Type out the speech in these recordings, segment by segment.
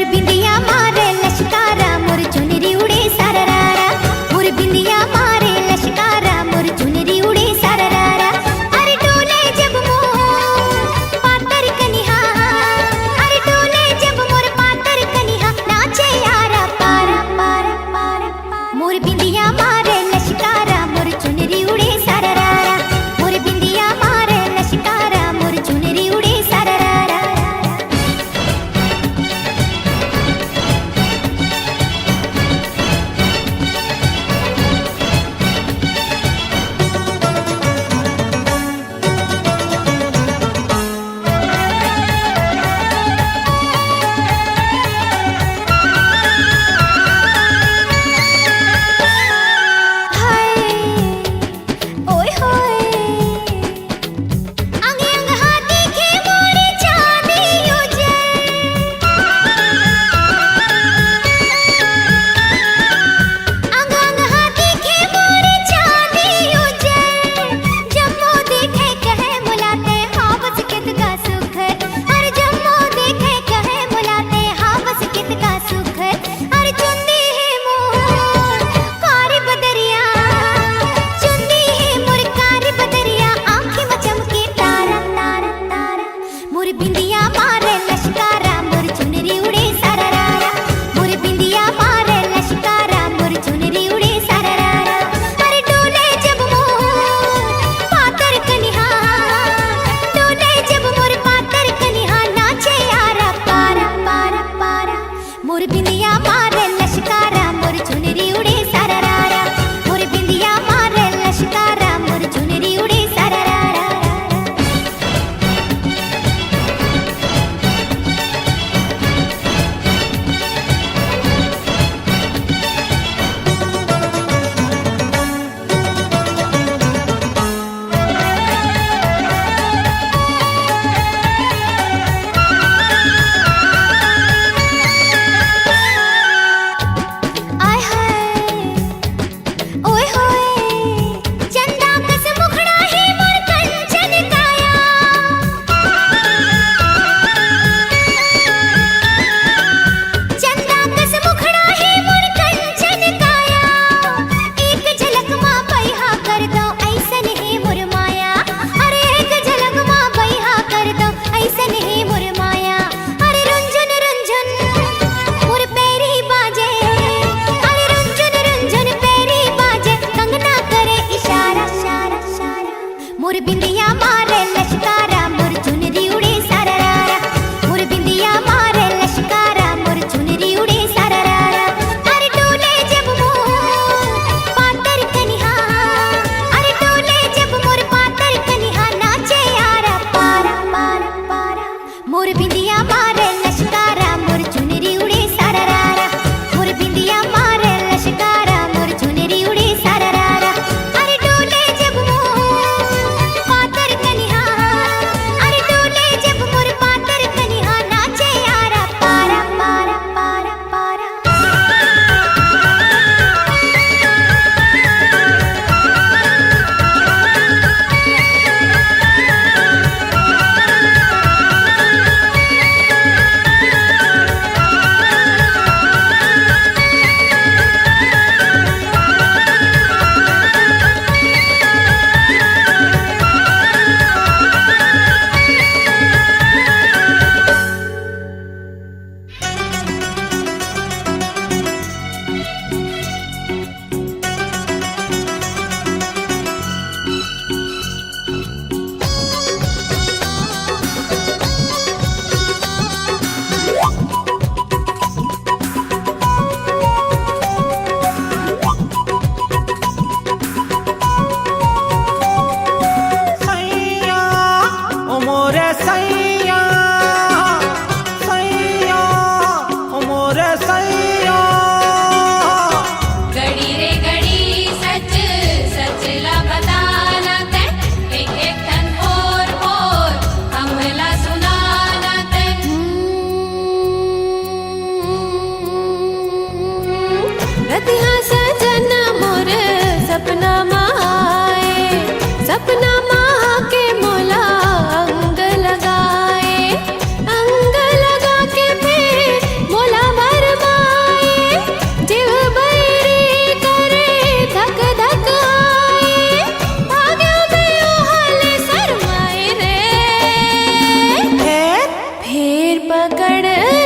बिंदिया मारे लश्कारा मोर चुनरी उड़े सररारा, मोर बिंदिया मारे लश्कारा मोर चुनरी उड़े सररारा। अरे डोले जब मोर पातर कनिहा, अरे डोले जब मोर पातर कनिहा, नाचे यारा पारा पारा पारा। मोर बिंदिया मारे लश्कारा मोर चुनरी उड़े सररारा, मोर बिंदिया मारे लश्कारा मोर चुनरी उड़े सररारा।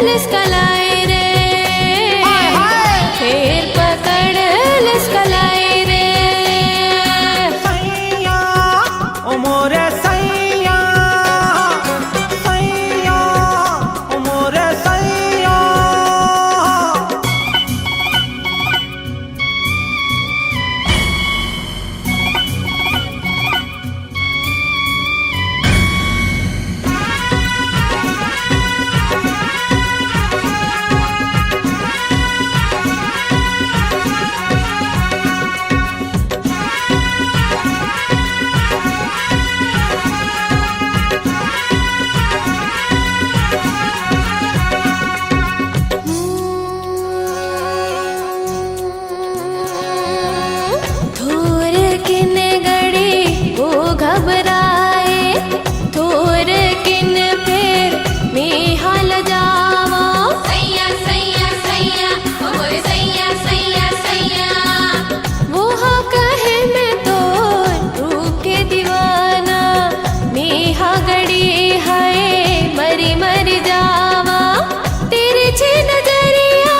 लिस्कलाए रे, फेर पकड़ लिस्कलाए रे। सैया ओ मोरे सैया, सैया ओ मोरे सैया। थोर किन गड़ी वो घबराए, थोर किन फिर में हाल जावा। सैया सैया सैया ओ मोरे सैया सैया सैया। वो हाँ कहे मैं तो रूप के दीवाना, में हा गड़ी है मरी मरी जावा। तेरे छे नजरिया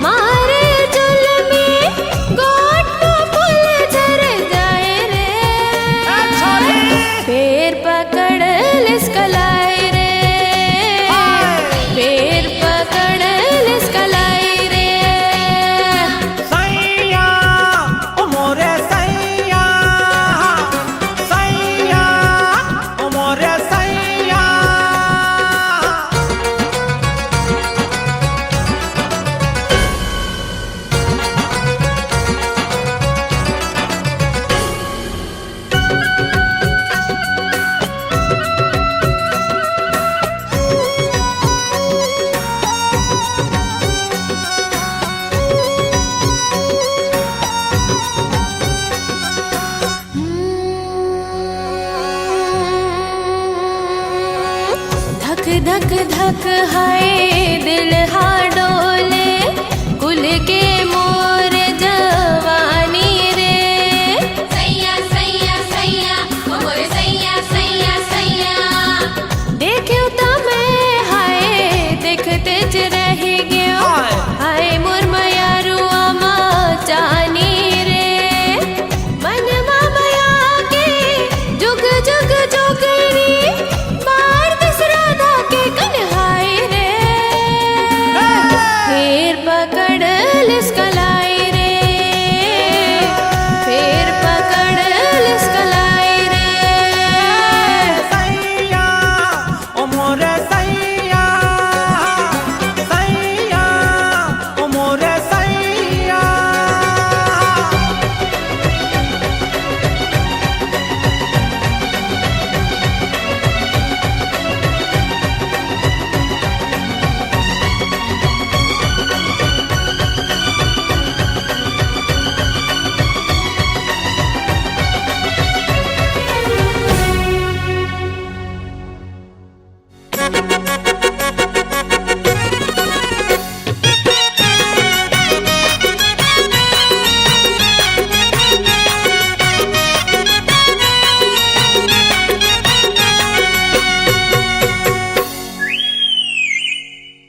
मारे चुल में, गोट को फूल झर जाए रे। फेर पकड़ लिस्कलाए रे, फेर पकड़ लिस्कलाए रे। सैया ओ मोरे सैया, सैया ओ मोरे सैया। धक धक धक हाय दिल हा डोले, कुल के मोर जवानी रे। सैया सैया सैया ओ मोरे सैया सैया सैया। देखियो तो मैं हाय देखते च रह गयो, हाय मोर मयारुआ मा जानी रे। मन मा बया के जुग जुग जोगरी, बार दसराधा के कन्हाई रे। फेर पकड़ लिस्कलाए रे, फेर पकड़ लिस्कलाए रे। सैया ओ मोरे सैया, सैया ओ मोरे सैया।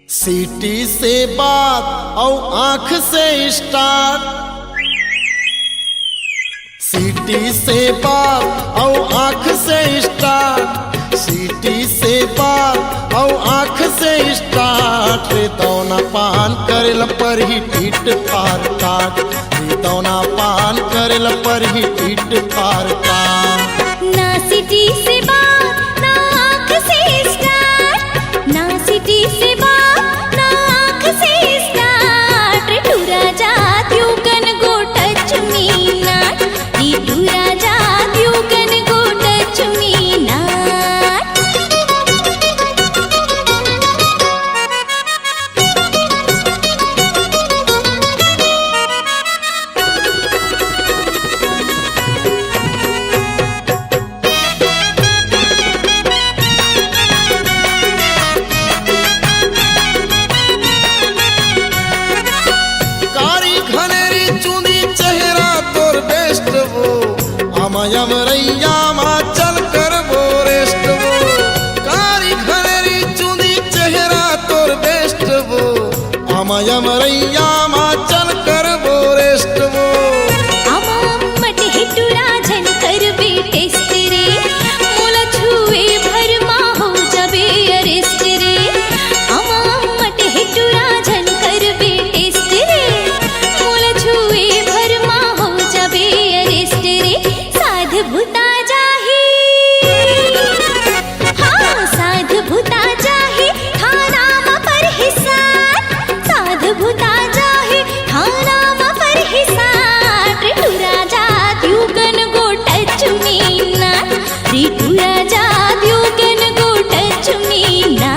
सीटी से बात और आंख से स्टार्ट, सीटी से बात और आंख से स्टार्ट, सीटी से बात और आंख से स्टार्ट। रे दौना पान करेल पर ही टीट पार काट, रे दौना पान करेल पर ही टीट पार काट। ना सिटी से बात ना आँख से स्टार्ट, ना सिटी से बात ना आँख से स्टार्ट। रे टूरा जात यू कन गो टच मी नॉट, री टूरा जात यू कन गो टच मी नॉट। मयमरैया मा चल कर वो रेस्ट वो आमामट हेटुरा झन कर बे टेस्ट रे मोला छुए भर मा हो जाबे अरेस्ट रे आमामट हेटुरा झन कर बे टेस्ट रे मोला छुए भर मा हो जाबे अरेस्ट रे साध भूता जाही हाँ साध भूता जाही थाना मा पर हिसाब साध भूता जाही थाना मा पर हिसाब रे तू राजा द्युगन गोट चुमीना रे तू राजा द्युगन गोट चुमीना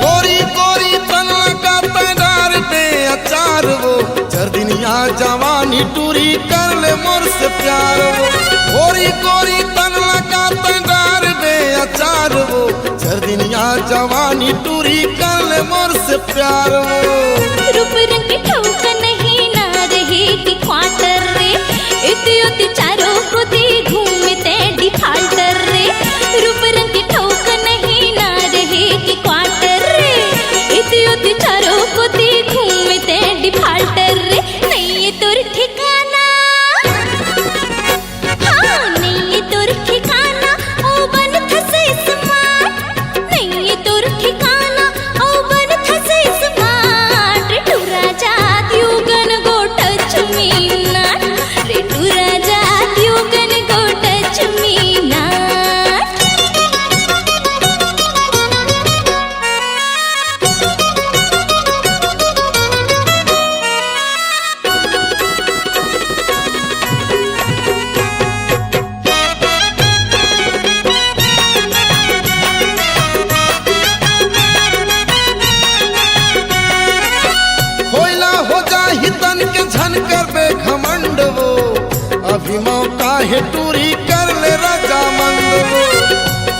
गोरी गोरी तनला का तैयार दे अचार वो जर्दिनिया जवानी टूरी कर ले मोर से प्यार वो गोरी गोरी तनला का तैयार दे अचार वो जर्दिनिया जवानी टूरी कर ले मोर से प्यार वो रूप रंग ठौक नहीं ना रहे कि क्वार्टर रे इति उति चारों को दी घूमते डिफाल्टर रे रूप रंग ठौक नहीं ना रहे कि क्वार्टर रे इति उति चारों को दी घूमते डिफाल्टर रे नहीं ये तुर ठिकाना हाँ नहीं ये तुर ठिकाना ओ बन थसे स्मार्ट नहीं ये तुर ठिकाना ओ बन थसे स्मार्ट रे तू राजा द्युगन गोट चुमीना रे तू राजा द्युगन गोट चुमीना खोइला हो जाही तन के झन कर बे घमंड वो अभी मौका है टूरी कर ले राजा मंद वो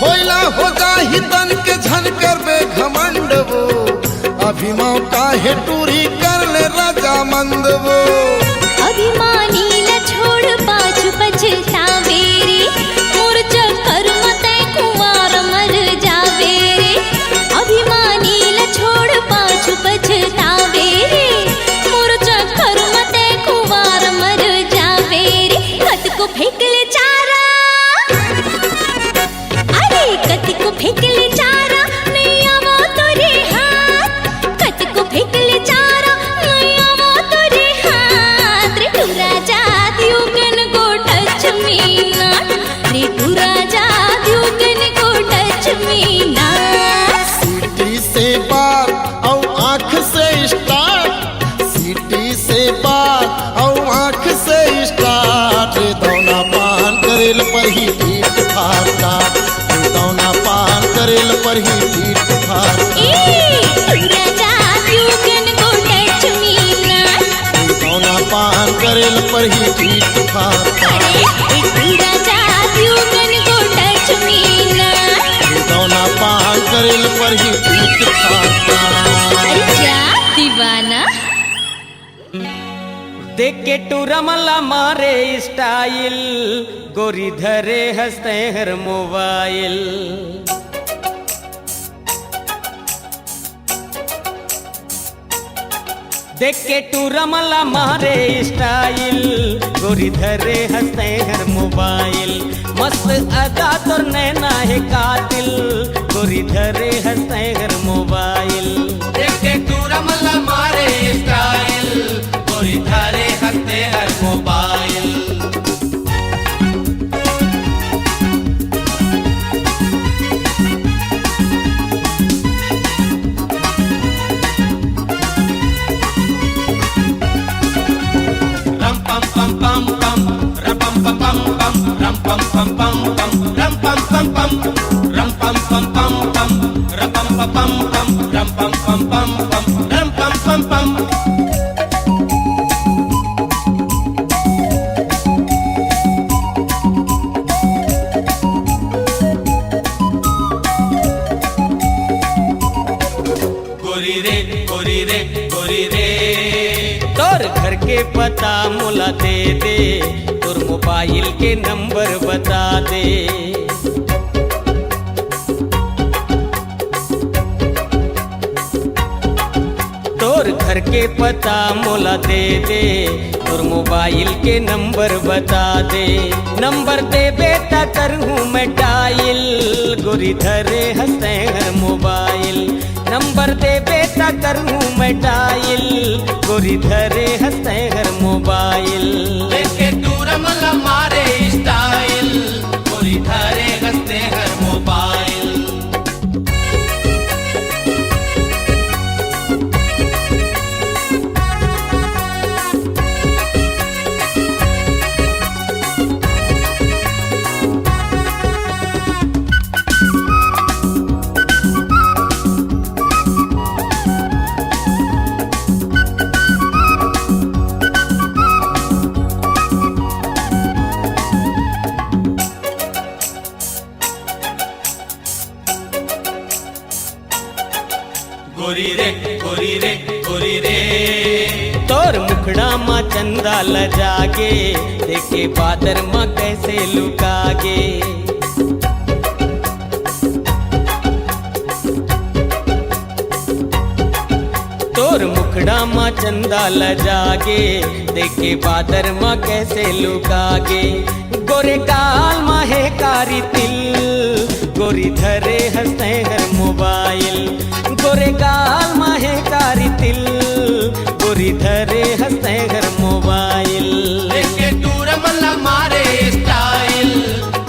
खोइला हो जाही तन के झन कर बे घमंड वो अभी मौका है टूरी कर ले राजा मंद वो अभिमानी ल छोड़ पाछू पछतावे रे मोर चक्कर मते कुंवार मर जावे रे अभिमानी ल छोड़ पाछू पछतावे रे मोर चक्कर मते कुंवार मर जावे रे कत को फेंक ले चारा अरे कत को फेंक ले चारा नहीं आवो तोरे हाथ कत को फेंक ले चारा नहीं आवो तोरे हाथ रे तू राजा द्युगन गोट चुमीना रे तू राजा द्युगन गोट चुमीना सीटी से बार औ आँख से स्टार्ट सीटी से बार औ आँख से स्टार्ट रे दौना पान करेल पर ही पीठ फाड़ता रे दौना पान करेल पर ही पीठ फाड़ता ए तू राजा द्युगन गोट चुमीना रे दौना पान करेल पर ही पीठ फाड़ता अरे ए तू राजा द्युगन गोट चुमीना रे दौना पान करेल पर ही पीठ फाड़ता अरे जा दीवाना देख के टू रमला मारे स्टाइल गोरी धरे हंसते हर मोबाइल देख के टू रमला मारे स्टाइल गोरी धरे हंसते हर मोबाइल मस्त अदा तोर नैना है कातिल गोरी धरे हंसते हर मोबाइल देख के तू रमला मारे स्टाइल गोरी धरे हंसते हर मोबाइल गोरी रे गोरी रे गोरी रे। तोर घर के पता मोला दे दे, तोर मोबाइल के नंबर बता दे। तोर घर के पता मोला दे दे, तोर मोबाइल के नंबर बता दे। नंबर दे बेटा करहूँ मैं डायल, गोरी धरे हंसे हर मोबाइल। नंबर दे बेटा करहूँ मैं डायल, गोरी धरे हंसे हर मोबाइल। लेके दूर मला मारे स्टाइल, गोरी धरे हंसते हर मोबाइल। गोरी रे गोरी रे गोरी रे। तोर मुखड़ा माँ चंदा ल जागे, देखे बादर माँ कैसे लुकागे। तोर मुखड़ा माँ चंदा ल जागे, देखे बादर माँ कैसे लुकागे। गोरे गाल माँ है कारी तिल, गोरी धरे हंसते हर मोबाइल। गोरे गाल माँ है कारी तिल, गोरी धरे हंसते हर मोबाइल। लेके दूर मला मारे स्टाइल,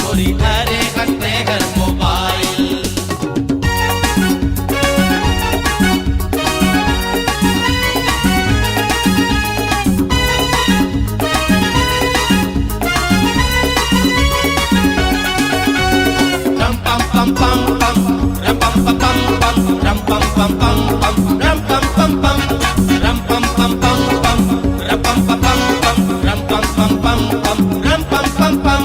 गोरी धरे हंसते हर mobile. Ram pam pam pam pam, ram pam pam pam pam, ram pam pam pam pam, ram pam pam pam, ram pam pam pam pam, ram pam pam pam pam, ram pam pam pam pam, ram pam pam pam।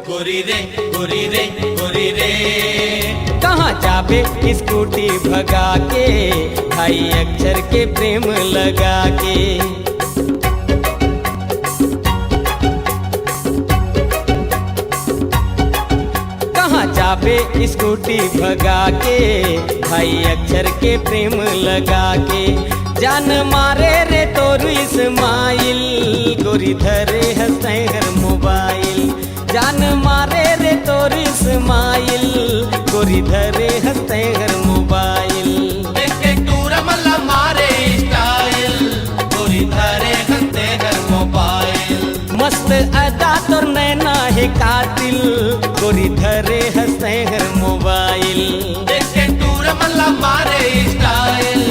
गोरी रे गोरी रे गोरी रे। कहाँ जाबे scooty भगा के, भाई अक्षर के प्रेम लगा के। कहाँ जाबे स्कूटी भगा के, भाई अक्षर के प्रेम लगा के। जान मारे रे तोर इस्माइल, गोरी धरे हंसे हर मोबाइल। जान मारे रे तोर इस्माइल, गोरी धरे हंसते हर मोबाइल। लेके दूर मला मारे स्टाइल, गोरी धरे हंसते हर मोबाइल। मस्त अदा तोर नैना है कातिल, गोरी धरे हंसते हर मोबाइल। लेके दूर मला मारे स्टाइल,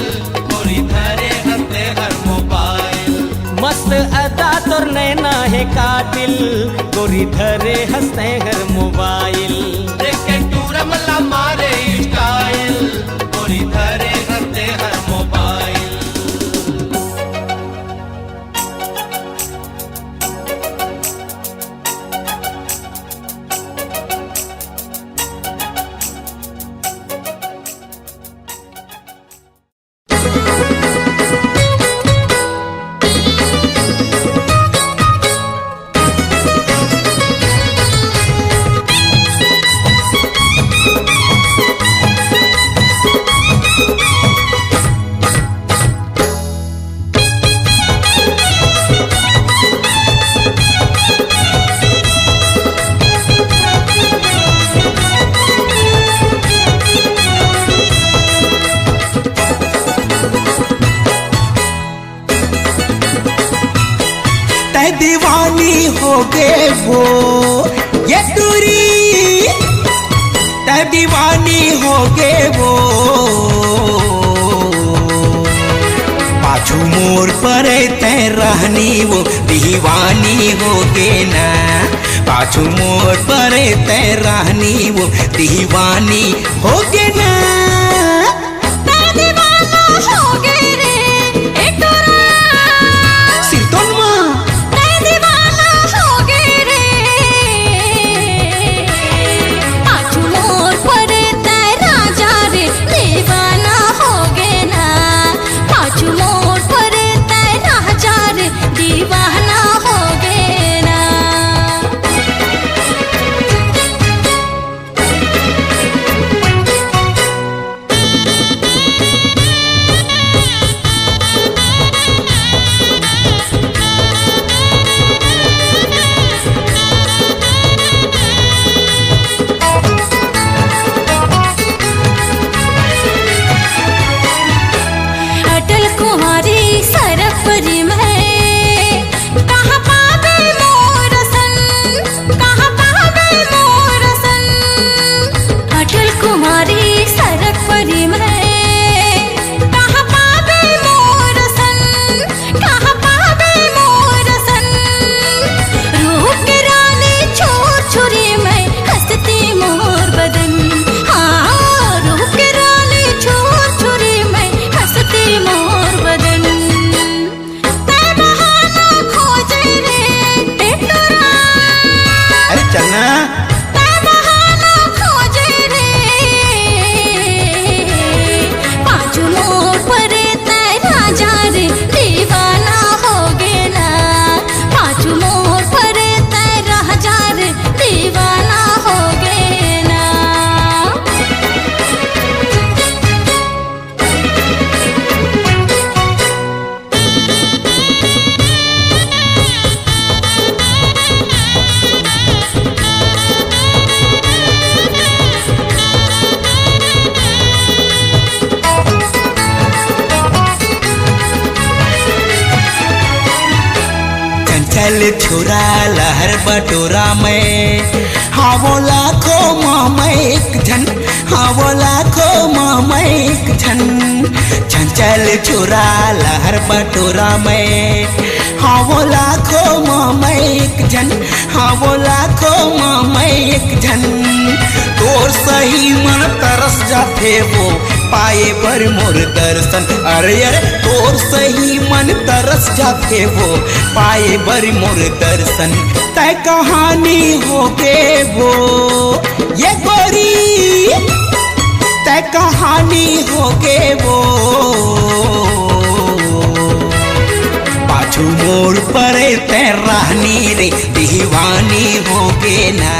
गोरी धरे हंसते हर मोबाइल। मस्त अदा तोर नैना है कातिल, गोरी धरे हंसते हर मोबाइल। लेके दूर मला मारे स्टाइल, गोरी धरे हंसते हर मोबाइल। दीवानी हो गए वो ये दूरी, तै दीवानी हो गए वो। पाछू मोर पर तै रहनी वो दीवानी हो गे ना। पाछू मोर पर तै रहनी वो दीवानी हो गे ना। दीवाना हो गए रे ए तोरा चंचल छुरा लहर बटोरा में हाँ वो लाखों मामा एक झन हाँ वो लाखों मामा एक झन चंचल छुरा लहर बटोरा में हाँ वो लाखों मामा एक झन हाँ वो लाखों मामा एक झन तोर सही मन तरस जाते वो पाए बर मोर दर्शन अरे अरे तोर सही मन तरस जाते वो पाए बर मोर दर्शन तय कहानी हो गे वो ये गोरी तय कहानी हो गे वो पाछू मोड़ परे तय रानी रे दीवानी हो गे ना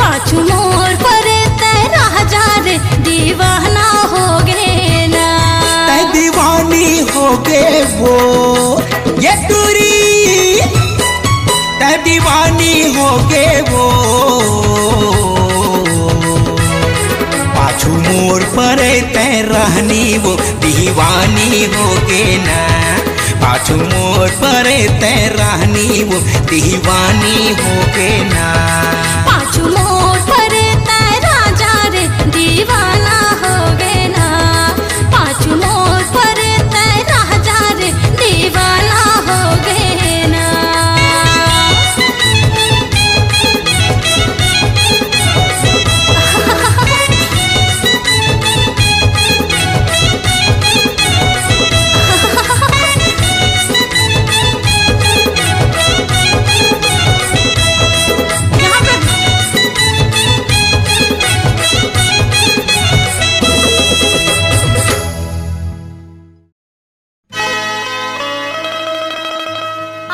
पाछू मोर पर तय राजा रे दीवाना हो गे ना तय दीवानी हो गे वो ये दूरी तय दीवानी हो गे वो पाछू मोर परे तय रहनी वो दीवानी हो गे ना पाछू मोर परे तय रहनी वो दीवानी हो गे ना पाछू मोर पर तय राजा रे दीवाना हो गे ना पाछू मोर पर तय राजा रे दीवाना हो गे ना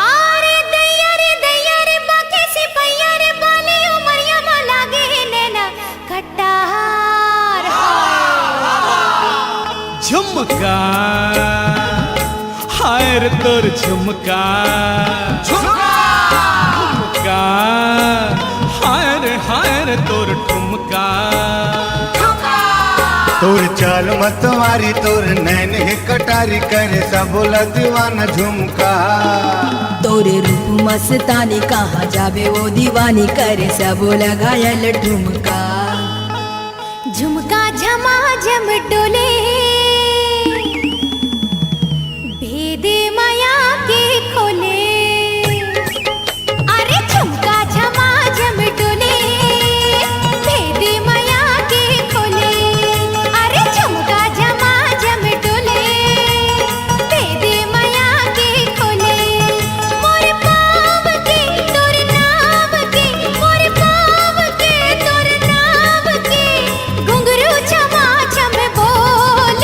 आरे दैया रे बाके सिपैया रे बाले उमरिया मा लागे नैना खट्टार झुमका हायर तोर झुमका झुमका हायर तोर ठुमका तोर चाल मतवारी तोर नैन है कटारी करे सबोला दीवाना झुमका तोरे रूप मस्तानी कहाँ जाबे वो दीवानी करे सब लगायल ठुमका झुमका झमा झम डोले भेदे माया के खोले अरे झुमका झमा झम डोले भेदे माया के खोले अरे झुमका झमा झम डोले भेदे माया के खोले मोर पाव के तोर नाम के मोर पाव के तोर नाम के घुंघरू छमा छम बोले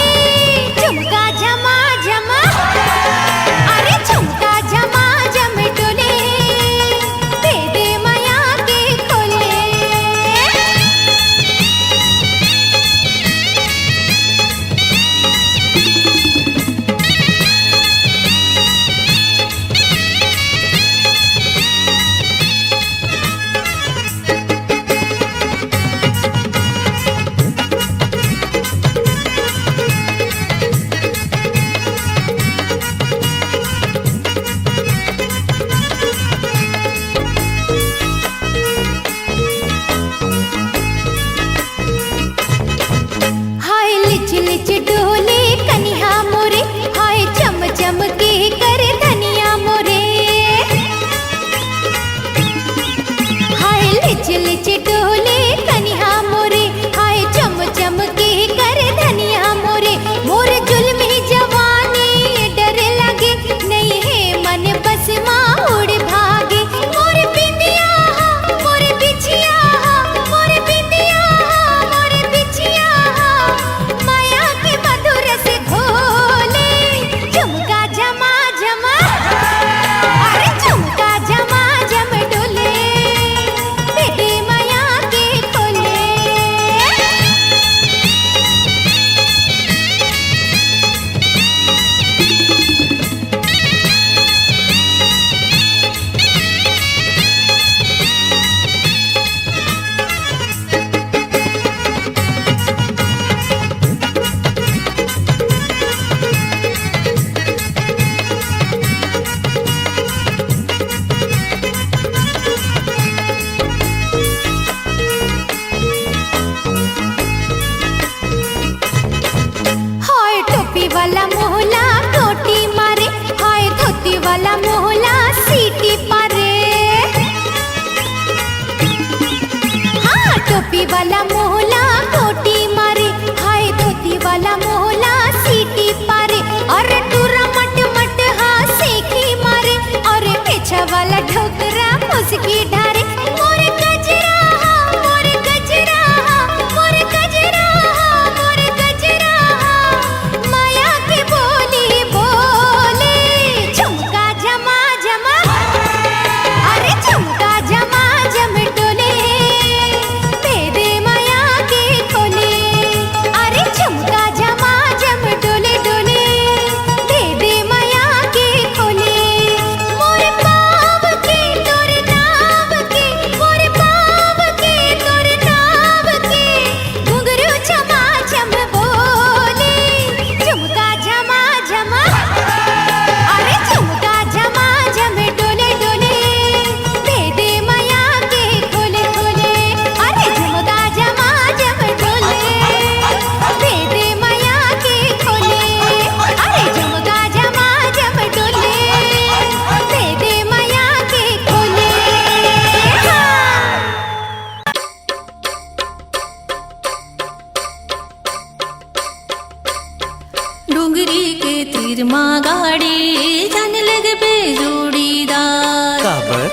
तिरमा गाड़ी जाने लगे बे जोड़ीदार। काबर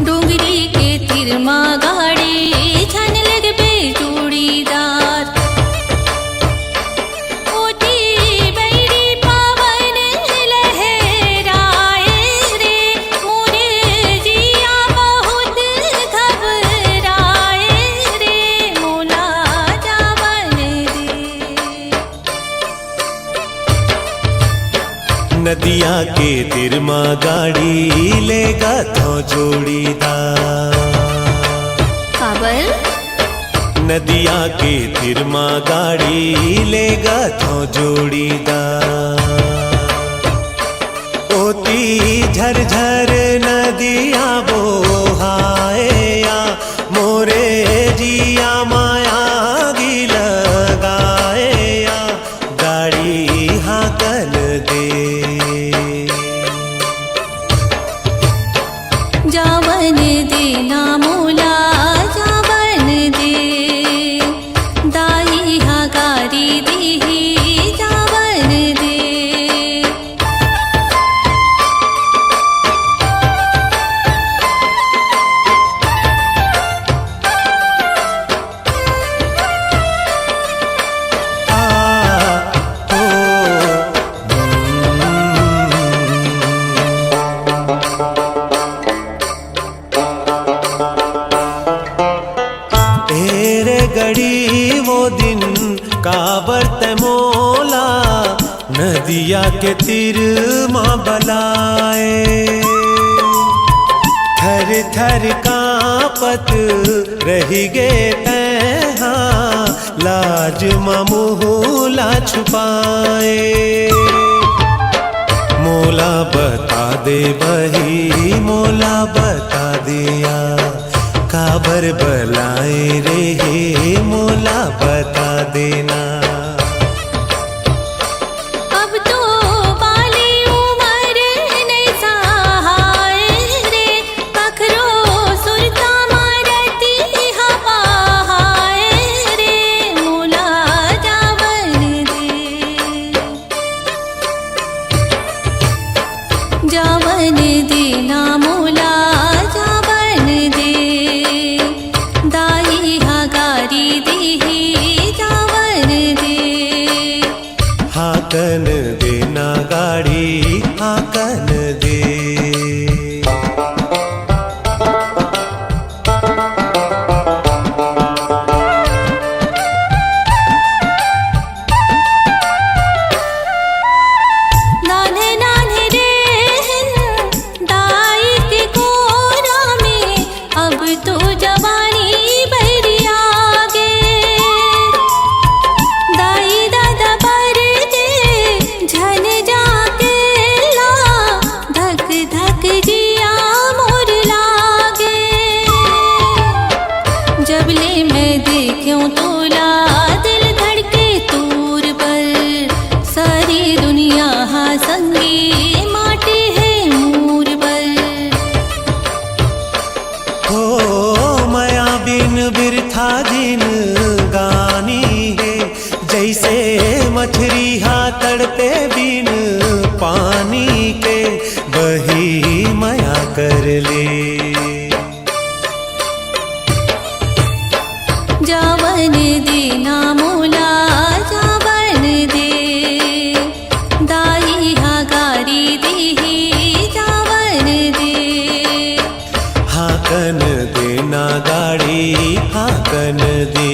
डोंगरी के तिरमा गाड़ी जाने लगे बे जोड़ीदार। ओटी बैरी पावन लहराए रे मोरे जिया बहुत घबराए रे मोला जावन दे। नदिया के तिरमा गाड़ी लेगा तो जोड़ीदार। काबर नदिया के तिरमा गाड़ी लेगा तो जोड़ीदार। ओती झरझर नदिया बोहाए या मोरे जिया माया गी लगाए या गाड़ी हाकल दे। जावन देना मोला जावन दे। दाई हगारी देही जावन दे। तेरे गड़ी वो दिन काबर ते मोला नदिया के तीर माँ बलाए। थर थर कांपत रही गे तैहा लाज मामूला छुपाए। मोला बता दे बही मोला बता दिया काबर बलाए रे हे मोला बता देना। अब तो बाली उमर नहीं सहाय रे पखरो सुरता मारती हवाए रे मोला जावन दे। जावन देना मोला जावन दे। दाई हगारी देही जावन दे। हाकन देना गाड़ी हाकन दे। नान्हे नान्हे रेहन दाई के कोरा में अब तो जवानी भरी आगे। दाई दादा पर दे झन जाके ला धक धक जिया मोर लागे। जबले मैं देखूं तोला दिल धड़के तूर पर। सारी दुनिया हाँ संगी माटी है मूर पर। हो माया बिन बिरथा जिन गानी है जैसे मछरी हा तड़पे बिन पानी के बही माया कर ले। जावन देना मोला जावन दे। दाई हगारी देही जावन दे। हाकन देना गाड़ी हाकन दे।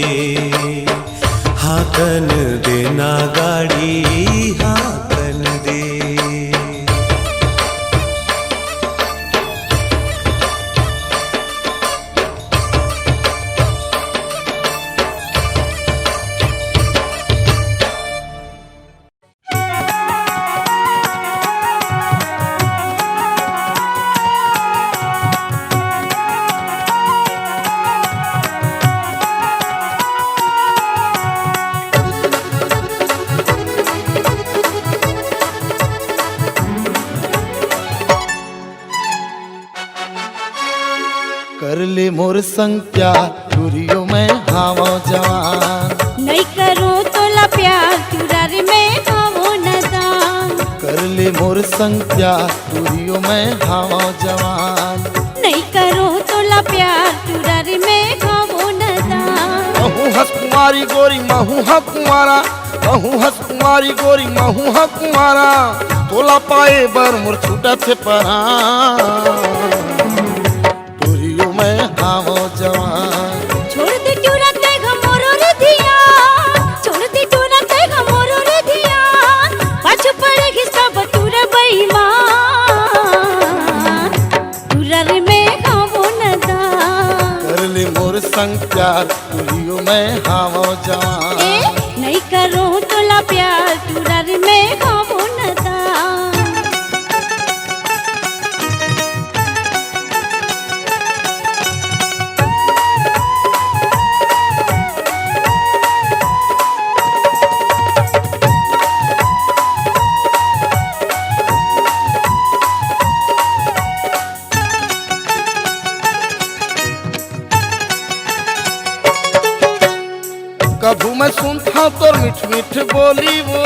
हाकन देना गाड़ी हाकन दे। कर ले मोर संग प्यार टूरियो में हावा जवान। नहीं करो तोला प्यार तुरारी में खावो न दान। कर ले मोर संग प्यार तुरियो में हावा जवान। नहीं करो तोला प्यार तुरारी में खावो न दान। महू हस कुमारी गोरी महू हा कुमारा, महू हस कुमारी गोरी महू हा कुमारा, तोला पाए बर मोर छूटा थे परा तुरियो में हावा जवान। छोड़ दे टूरा ते घमोरो रे धिया, छोड़ दे टूरा ते घमोरो रे धिया, पाछू पड़ेगी सब टूरे बेईमान तुरारी में खावो न दान। कर ले मोर संग प्यार तुरियो में हावा जवान। नहीं करो तोला प्यार तुरारी में खावो न दान। कभू मैं सुनता तोर मिठ मिठ बोली वो,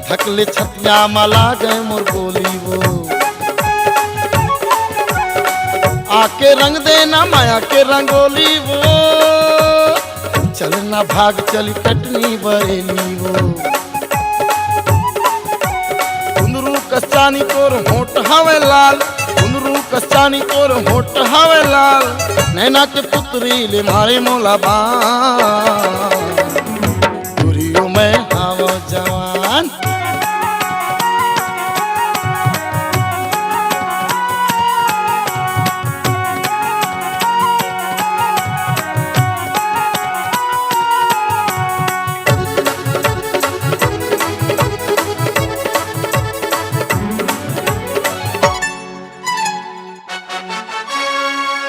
थकले छतिया मला गए मोर बोली वो। आके रंग देना माया के रंगोली वो, चलना भाग चली कटनी बरेली वो। कुंदरू कस्तानी तोर होठ हवे लाल, कुंदरू कस्तानी तोर होठ हवे लाल, नैना के पुत्री ले मारे मोला बान तुरियो में हावा जवान।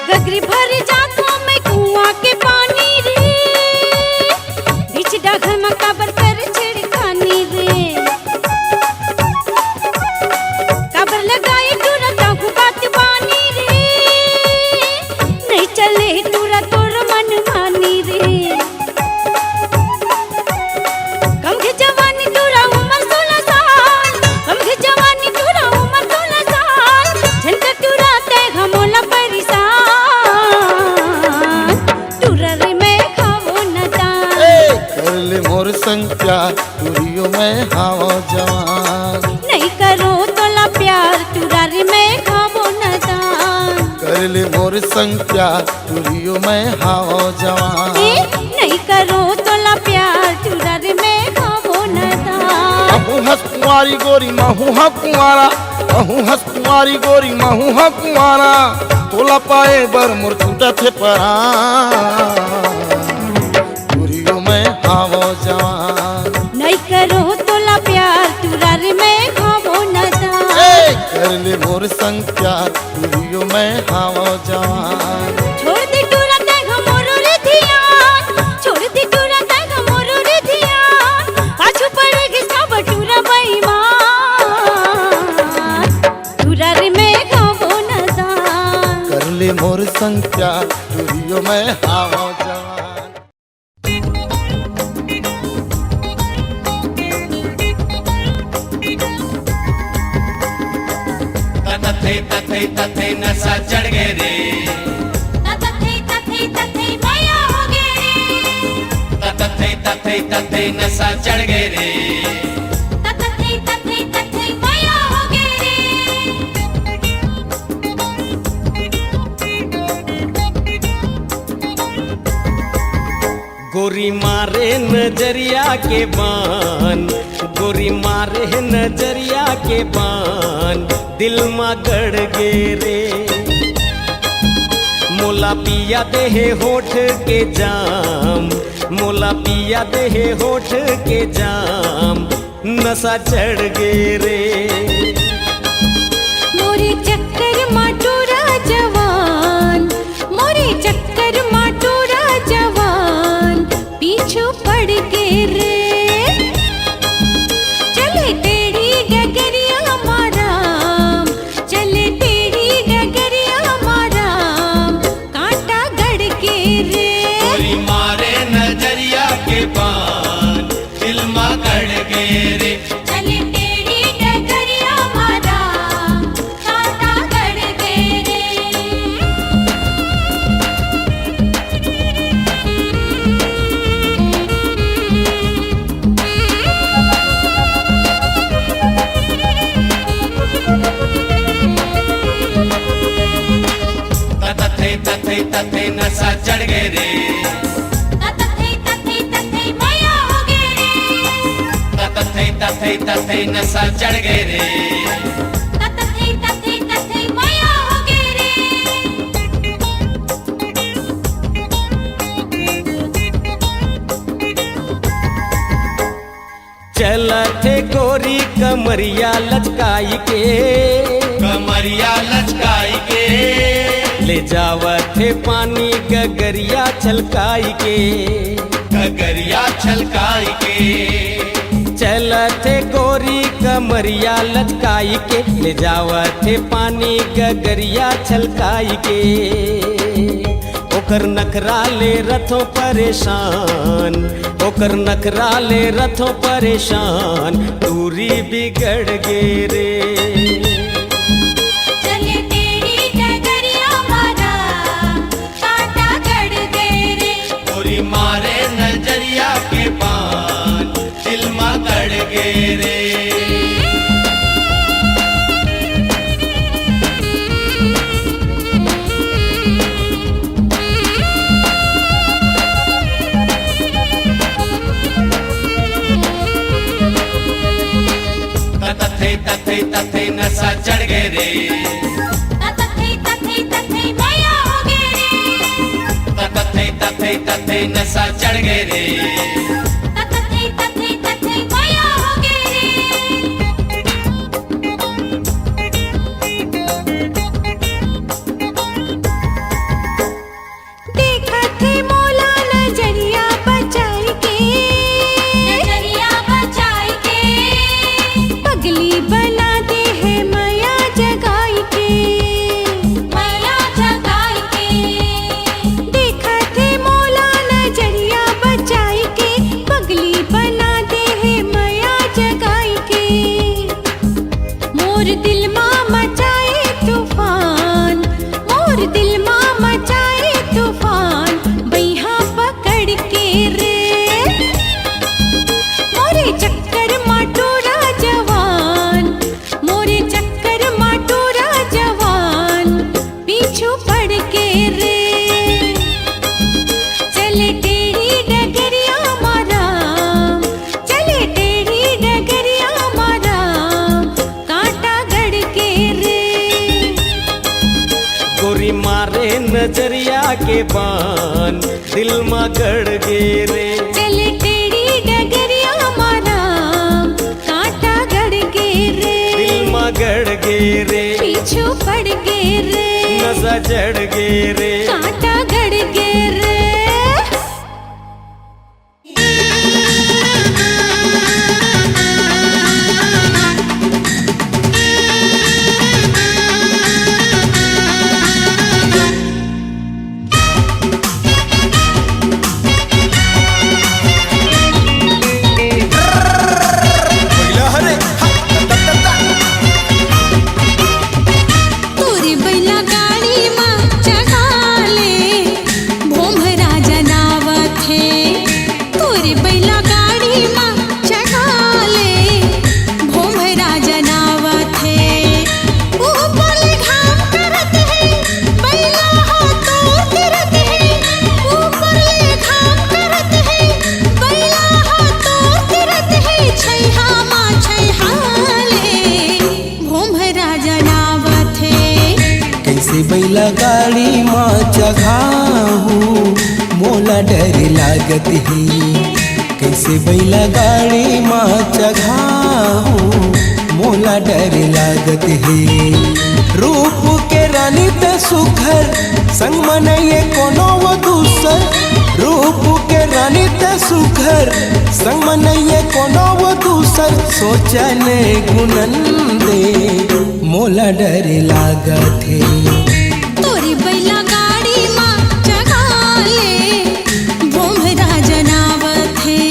गगरी भर जाता मैं कुआं के पानी रे, बीच डाघर में काबर कर छिड़कानी रे। काबर लगाए टूरा ताहू बात बानी रे, नहीं चले टूरा तोर मन मानी रे। कम के जवानी टूरा उम्र 16 साल, कम के जवानी टूरा उम्र 16 साल, झंडा टूरा ते घमोला परिसान तुरारी में खावो न दान। कर ले मोर संग प्यार तुरियो में हावा जवान। नहीं करो तोला प्यार तुरारी में खावो न दान। कर ले मोर संग प्यार तुरियो में हावा जवान। नहीं करो तोला प्यार तुरारी में खावो न दान। महू हस कुमारी गोरी महू हा कुमारा, महू हस कुमारी गोरी महू हा कुमारा, तोला पाए बर मोर छूटा थे परा तुरियो में हावा जवान। नहीं करो तोला प्यार तुरारी में खावो न दान। कर ले मोर संग प्यार तुरियो में हावा जवान। छोड़ दे टूरा ते घमोरो रे धिया, छोड़ दे टूरा ते घमोरो रे धिया, पाछू पड़ेगी सब टूरा बेईमान तुरारी में खावो न दान। कर ले मोर संग प्यार तुरियो में हावा जवान। तथे तथे नशा चढ़ गए रे, तथे तथे तथे माया हो गए रे, तथे तथे तथे नशा चढ़ गए रे। तथे तथे तथे माया हो गए रे। गोरी मारे नजरिया के बान, गोरी मारे नजरिया के बान, दिल मा गड़ गे रे। मोला पिया देहे होठ के जाम, मोला पिया देहे होठ के जाम, नशा चढ़ गे रे। मोरे चक्कर माटूरा जवान, मोरे चक्कर माटूरा जवान, पीछू पड़ के रे। चले टेढ़ी डगरिया माराम, चले टेढ़ी डगरिया माराम, कांटा गड़ के रे। गोरी मारे नजरिया गे रे। चले टेढ़ी डगरिया मारा काटा गड़ गे रे। तथे नशा चढ़ गे रे। तथे मैया हो गे रे। तथे नशा चढ़ गे रे। तथे मैया हो गे रे। चलते गोरी कमरिया लचकाई के, कमरिया लचकाई के। ले जावते पानी गगरिया छलकाई के, गगरिया छलकाई के। चलते गोरी कमरिया लचकाई के, ले जावते पानी गगरिया छलकाई के। ओकर नखरा ले रथों परेशान, ओकर नखरा ले रथों परेशान, दूरी बिगड़ गे रे। चले टेढ़ी डगरिया मारा काटा गड़ गे रे। गोरी मारे नजरिया के पान दिल में गड़ गे रे। तथे नशा चढ़ गे रे। तथे मैया हो गे रे। तथे नशा चढ़ गे रे। तथे मैया हो गे रे। देखा थे मोला नजरिया बचाई के, नजरिया बचाई के। पगली बना दे है माया जगाई के, माया जगाई के। देखा थे मोला नजरिया बचाई के, पगली बना दे है माया जगाई के। मोर दिल माँ मचाए तूफान, मोर दिल माँ मचाए तूफान, बैहा पकड़ के रे। मोरे चक्कर माटोरा जवान, मोरे चक्कर माटोरा जवान, पीछू पड़ के रे। चले टेढ़ी डगरिया मारा, चले टेढ़ी डगरिया मारा काटा गड़ के रे। गोरी मारे नजरिया के बान दिल में गड़ गे रे। चले टेढ़ी डगरिया मारा काटा गड़ गे रे। दिल में गड़ गे रे, पीछू पड़ गे रे। नशा चढ़ गे रे। काटा गड़ गे रे। तोरे बैला गाड़ी माँ चढ़ा ले, भोमरा जनावत है। तोरे बैला गाड़ी माँ चढ़ा ले, भोमरा जनावत है। ऊपर ले घाम करत है, बैला हाथों तिरत है। ऊपर ले घाम करत है, बैला हाथों तिरत है। छैहा माँ छैहा ले, भोमरा जनावत है। कैसे बैला गाड़ी माँ चघाहू मोला डर लागत है। कैसे बैला गाड़ी माँ चघाहू मोला डर लागत है। रूप के रानी ते सुघर संग मनइए कोनो वो दूसर। रूप के रानी ते सुघर संग मनइए कोनो वो दूसर। सोचने गुनन दे मोला डर लागत है। तोरी बैला गाड़ी माँ चढ़ा ले, भोमरा जनावत है।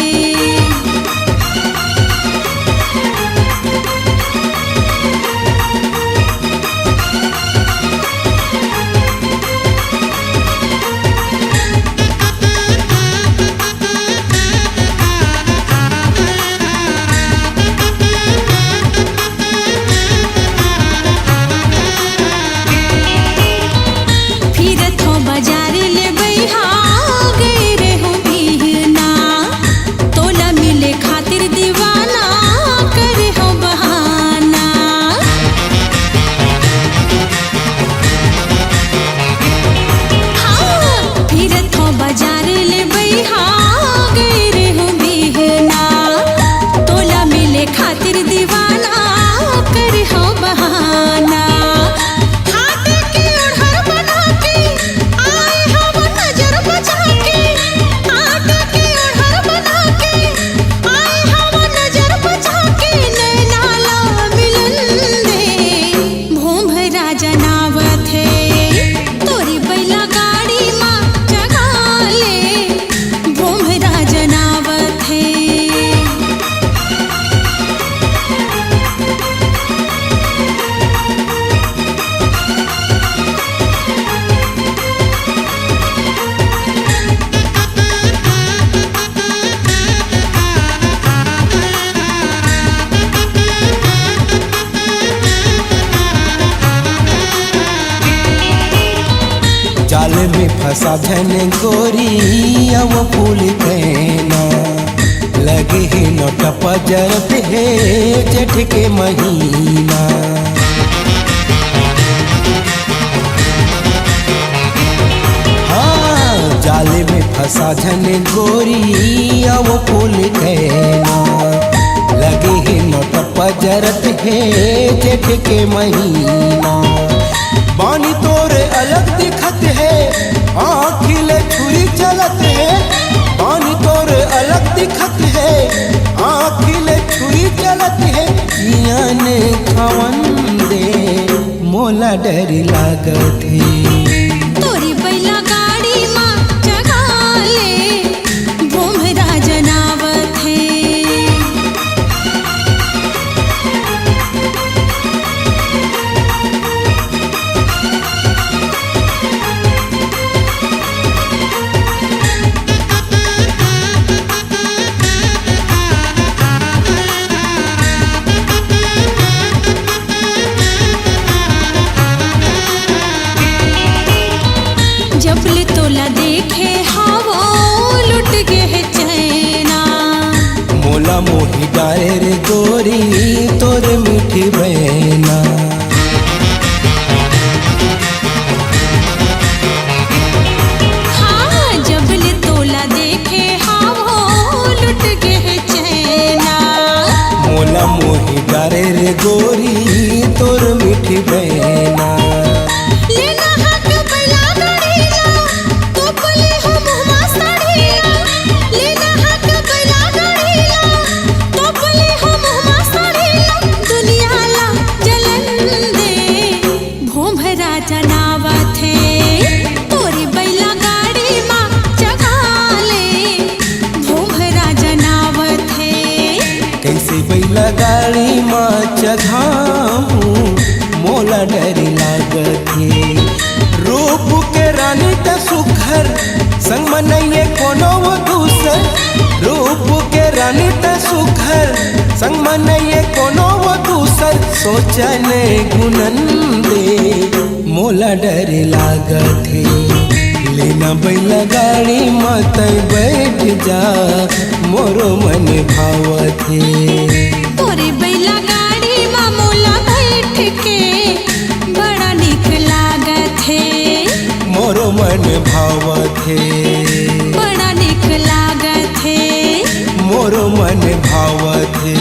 फंसा झन गोरी अब फूल कहना लगे है नोट पजरत है जेठ के महीना। हाँ जाले में फंसा झन गोरी अब फूल कहना लगे है नोट पजरत है जेठ के महीना। बानी तोरे अलग दिखत है आँखिले छुरी चलत है। बानी तोरे अलग दिखत है आँखिले छुरी चलत है। कियान खवन दे मोला डर लागत है। तोरी बैला गाड़ी माँ जगा ले भोमरा जनावत है। जबले तोला देखे हवा लुट गे चैना। मोला मोही डारे रे गोरी तोरे मीठी बहना। हाँ जबले तोला देखे हवा लुट गे चैना। मोला मोही डारे रे गोरी तोर मीठी बहना। लेना हक बैला गाड़ीला तो पले हो मुहमा साड़ीला। लेना हक बैला गाड़ीला तो पले हो मुहमा साड़ीला। दुनिया ला जलन दे भोमरा जनावत है। तोरी बैला गाड़ी माँ जगा ले भोमरा जनावत है। कैसे बैला गाड़ी माँ चघाऊं मोला डर लागत है। रूप के रानी त सुखर संग मनइए कोनो वो दूसर। रूप के रानी त सुखर संग मनइए कोनो वो दूसर। सोचन गुनन दे मोला डर लागत है। लेना बैला गाड़ी मत बैठ जा मोरो मन भावत है। तोरे बैला गाड़ी माँ मोला बैठ के बड़ा निक लागत है। मोरो मन भावत है। बड़ा निक लागत है। मोरो मन भावत है।